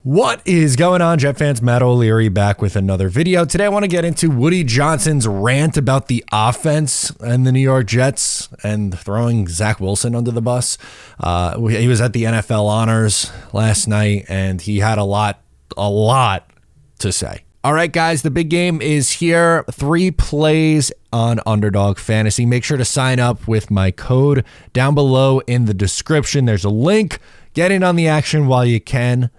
What is going on, Jet fans? Matt O'Leary back with another video. Today I want to get into Woody Johnson's rant about the offense and the New York Jets and throwing Zach Wilson under the bus. He was at the NFL Honors last night and he had a lot to say. All right, guys, the big game is here. 3 plays on Underdog Fantasy. Make sure to sign up with my code down below in the description. There's a link. Get in on the action while you can.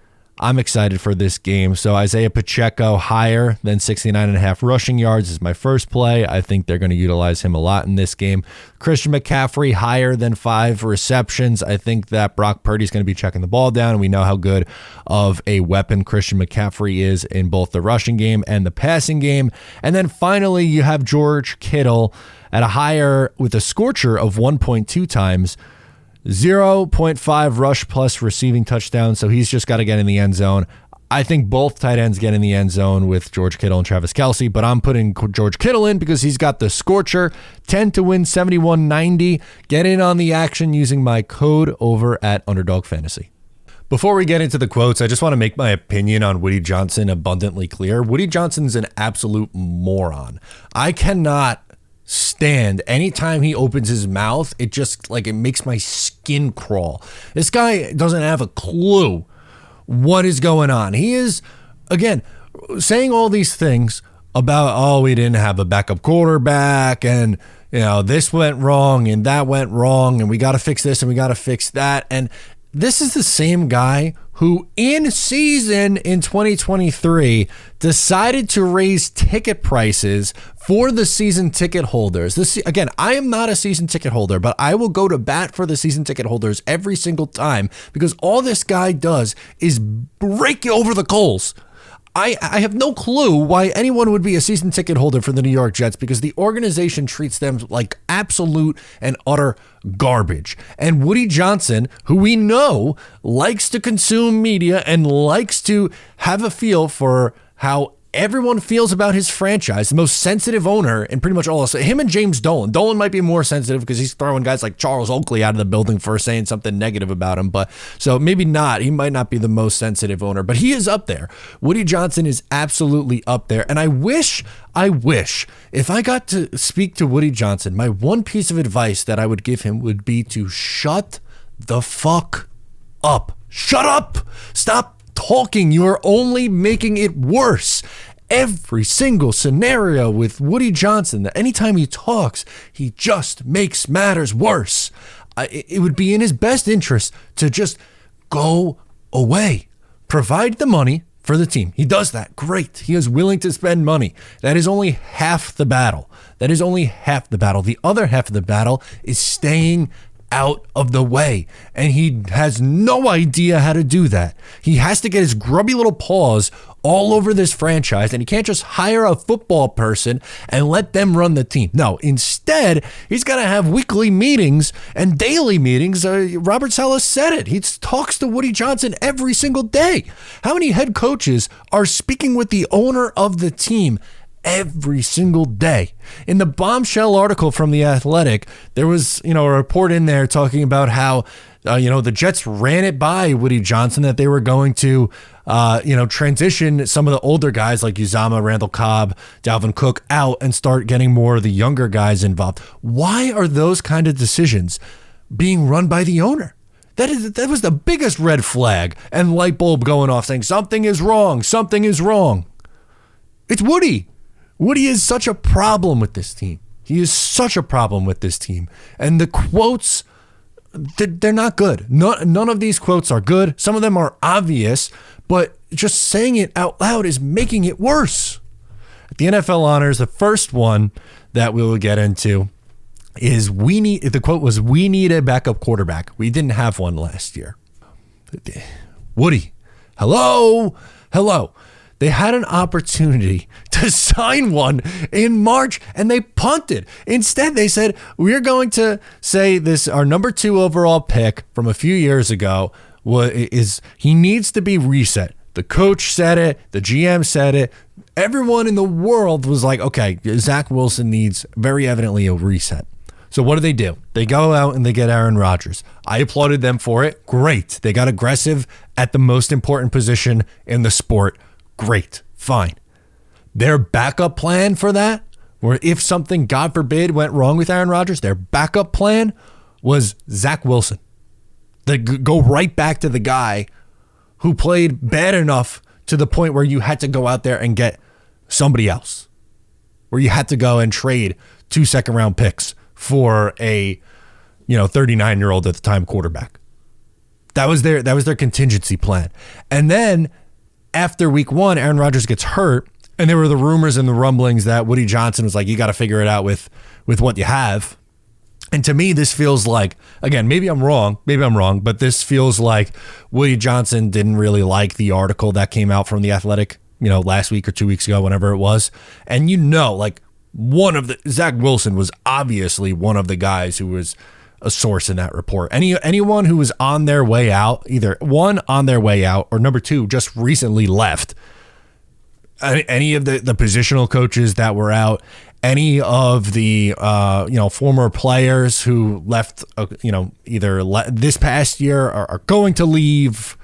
I'm excited for this game. So Isaiah Pacheco higher than 69.5 rushing yards is my first play. I think they're going to utilize him a lot in this game. Christian McCaffrey higher than 5 receptions. I think that Brock Purdy's going to be checking the ball down. We know how good of a weapon Christian McCaffrey is in both the rushing game and the passing game. And then finally, you have George Kittle at a higher with a scorcher of 1.2 times. 0.5 rush plus receiving touchdowns, so he's just got to get in the end zone. I think both tight ends get in the end zone with George Kittle and Travis Kelce, but I'm putting George Kittle in because he's got the scorcher. 10 to win, 71.90. Get in on the action using my code over at Underdog Fantasy. Before we get into the quotes, I just want to make my opinion on Woody Johnson abundantly clear. Woody Johnson's an absolute moron. I cannot stand anytime he opens his mouth. It just it makes my skin crawl. This guy doesn't have a clue what is going on. He is, again, saying all these things about, oh, we didn't have a backup quarterback and, you know, this went wrong and that went wrong and we got to fix this and we got to fix that. And this is the same guy who in season in 2023 decided to raise ticket prices for the season ticket holders. Again, I am not a season ticket holder, but I will go to bat for the season ticket holders every single time because all this guy does is break you over the coals. I have no clue why anyone would be a season ticket holder for the New York Jets because the organization treats them like absolute and utter garbage. And Woody Johnson, who we know likes to consume media and likes to have a feel for how everyone feels about his franchise, the most sensitive owner in pretty much all of him and James Dolan. Dolan might be more sensitive because he's throwing guys like Charles Oakley out of the building for saying something negative about him. But so maybe not. He might not be the most sensitive owner, but he is up there. Woody Johnson is absolutely up there. And I wish if I got to speak to Woody Johnson, my one piece of advice that I would give him would be to shut the fuck up. Shut up. Stop talking. You are only making it worse. Every single scenario with Woody Johnson, that anytime he talks, he just makes matters worse. It would be in his best interest to just go away. Provide the money for the team. He does that. Great. He is willing to spend money. That is only half the battle. The other half of the battle is staying out of the way, and he has no idea how to do that. He has to get his grubby little paws all over this franchise, and he can't just hire a football person and let them run the team. No, instead, he's got to have weekly meetings and daily meetings. Robert Saleh said it. He talks to Woody Johnson every single day. How many head coaches are speaking with the owner of the team every single day? In the bombshell article from The Athletic, there was, a report in there talking about how, the Jets ran it by Woody Johnson that they were going to, transition some of the older guys like Uzomah, Randall Cobb, Dalvin Cook out and start getting more of the younger guys involved. Why are those kind of decisions being run by the owner? That was the biggest red flag and light bulb going off saying something is wrong. It's Woody. Woody is such a problem with this team. And the quotes, they're not good. None of these quotes are good. Some of them are obvious, but just saying it out loud is making it worse. At the NFL Honors, the first one that we will get into is the quote was, "We need a backup quarterback. We didn't have one last year." Woody, hello. They had an opportunity to sign one in March and they punted. Instead, they said, we're going to say this, our number 2 overall pick from a few years ago he needs to be reset. The coach said it. The GM said it. Everyone in the world was like, okay, Zach Wilson needs very evidently a reset. So what do? They go out and they get Aaron Rodgers. I applauded them for it. Great. They got aggressive at the most important position in the sport. Great. Fine. Their backup plan for that, or if something, God forbid, went wrong with Aaron Rodgers, their backup plan was Zach Wilson. They go right back to the guy who played bad enough to the point where you had to go out there and get somebody else, where you had to go and trade 2 second-round picks for a 39-year-old at the time quarterback. That was their contingency plan. And then after week 1, Aaron Rodgers gets hurt, and there were the rumors and the rumblings that Woody Johnson was like, you got to figure it out with what you have. And to me, this feels like, again, maybe I'm wrong, but this feels like Woody Johnson didn't really like the article that came out from The Athletic, last week or 2 weeks ago, whenever it was. And Zach Wilson was obviously one of the guys who was a source in that report. Anyone who was on their way out, either one, on their way out, or number 2, just recently left. Any of the positional coaches that were out, any of the former players who left, either this past year or are going to leave,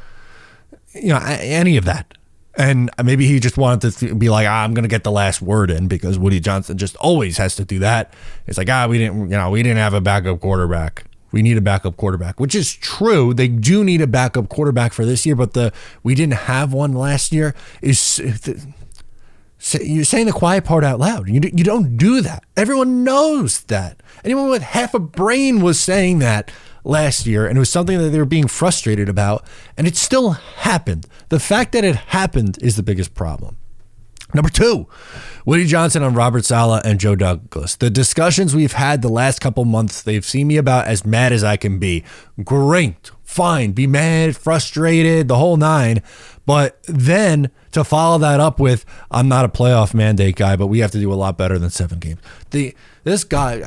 any of that. And maybe he just wanted to be like, I'm going to get the last word in, because Woody Johnson just always has to do that. It's like, we didn't have a backup quarterback. We need a backup quarterback, which is true. They do need a backup quarterback for this year, but we didn't have one last year you're saying the quiet part out loud. You don't do that. Everyone knows that. Anyone with half a brain was saying that last year, and it was something that they were being frustrated about, and it still happened. The fact that it happened is the biggest problem. Number 2, Woody Johnson on Robert Saleh and Joe Douglas. The discussions we've had the last couple months, they've seen me about as mad as I can be. Great, fine, be mad, frustrated, the whole 9. But then to follow that up with, I'm not a playoff mandate guy, but we have to do a lot better than 7 games. This guy,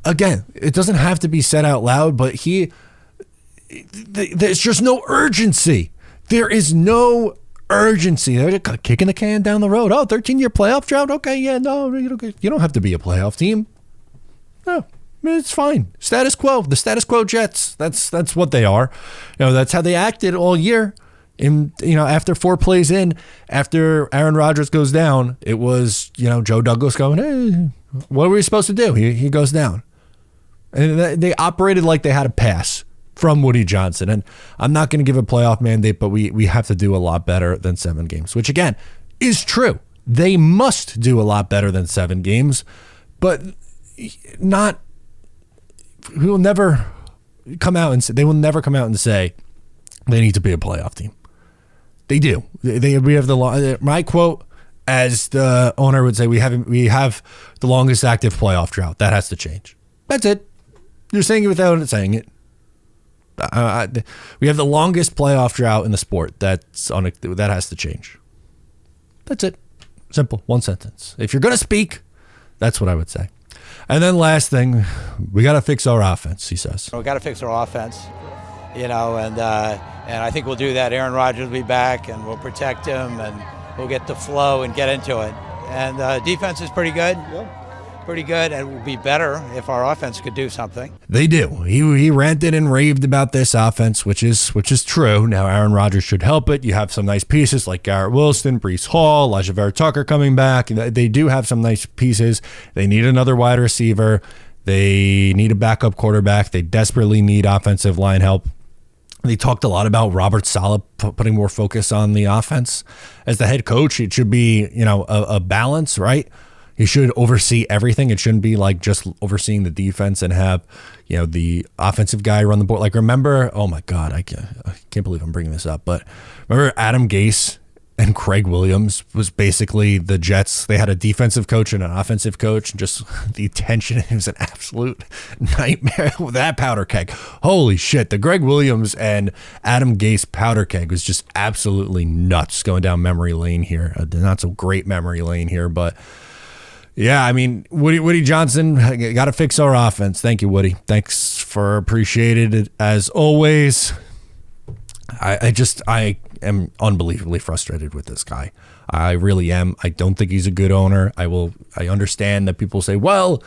again, it doesn't have to be said out loud, but there's just no urgency. There is no urgency. They're just kicking the can down the road. 13-year playoff drought? Okay, yeah, no, you don't have to be a playoff team. No, it's fine. Status quo. The status quo Jets. That's what they are. That's how they acted all year. After 4 plays in, after Aaron Rodgers goes down, it was, Joe Douglas going, hey, what were we supposed to do? He goes down. And they operated like they had a pass from Woody Johnson. And I'm not going to give a playoff mandate, but we have to do a lot better than 7 games, which again is true. They must do a lot better than 7 games, but they will never come out and say they need to be a playoff team. They do. We have my quote, as the owner would say, we have the longest active playoff drought. That has to change. That's it. You're saying it without saying it. We have the longest playoff drought in the sport. That has to change. That's it. Simple. 1 sentence. If you're going to speak, that's what I would say. And then last thing, we got to fix our offense, he says. We got to fix our offense. And I think we'll do that. Aaron Rodgers will be back, and we'll protect him, and we'll get the flow and get into it. And defense is pretty good. Pretty good, and it would be better if our offense could do something. They do. He ranted and raved about this offense, which is true. Now Aaron Rodgers should help it. You have some nice pieces like Garrett Wilson, Breece Hall, Elijah Vera Tucker coming back. They do have some nice pieces. They need another wide receiver. They need a backup quarterback. They desperately need offensive line help. They talked a lot about Robert Saleh putting more focus on the offense. As the head coach, it should be, a balance, right? He should oversee everything. It shouldn't be like just overseeing the defense and have, the offensive guy run the board. Like, remember, oh my God, I can't believe I'm bringing this up, but remember Adam Gase and Craig Williams was basically the Jets. They had a defensive coach and an offensive coach, and just the tension. It was an absolute nightmare with that powder keg. Holy shit. The Greg Williams and Adam Gase powder keg was just absolutely nuts going down memory lane here. Not so great memory lane here, but yeah, Woody Johnson, got to fix our offense. Thank you, Woody. Thanks for appreciated it as always. I am unbelievably frustrated with this guy. I really am. I don't think he's a good owner. I understand that people say, well,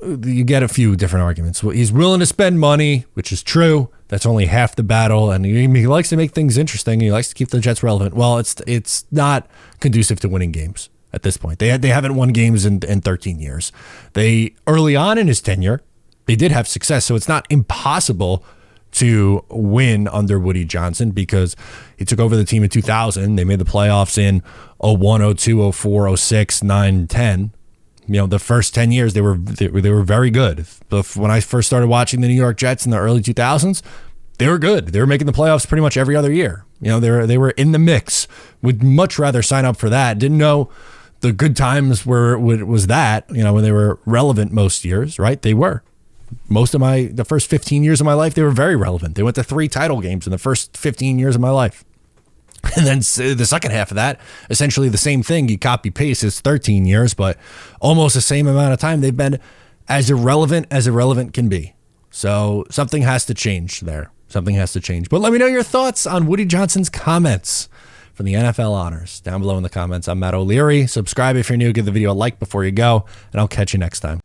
you get a few different arguments. Well, he's willing to spend money, which is true. That's only half the battle, and he likes to make things interesting. He likes to keep the Jets relevant. Well, it's not conducive to winning games at this point. They haven't won games in 13 years. They early on in his tenure, they did have success, so it's not impossible to win under Woody Johnson because he took over the team in 2000. They made the playoffs in 01, 02, 04, 06, 9, 10. You know, the first 10 years they were very good. When I first started watching the New York Jets in the early 2000s, they were good. They were making the playoffs pretty much every other year. You know, they were in the mix. Would much rather sign up for that. Didn't know the good times was that, you know, when they were relevant most years, right? They were. The first 15 years of my life, they were very relevant. They went to 3 title games in the first 15 years of my life. And then the second half of that, essentially the same thing. You copy paste. It's 13 years, but almost the same amount of time. They've been as irrelevant can be. So something has to change there. Something has to change. But let me know your thoughts on Woody Johnson's comments from the NFL honors down below in the comments. I'm Matt O'Leary. Subscribe if you're new. Give the video a like before you go, and I'll catch you next time.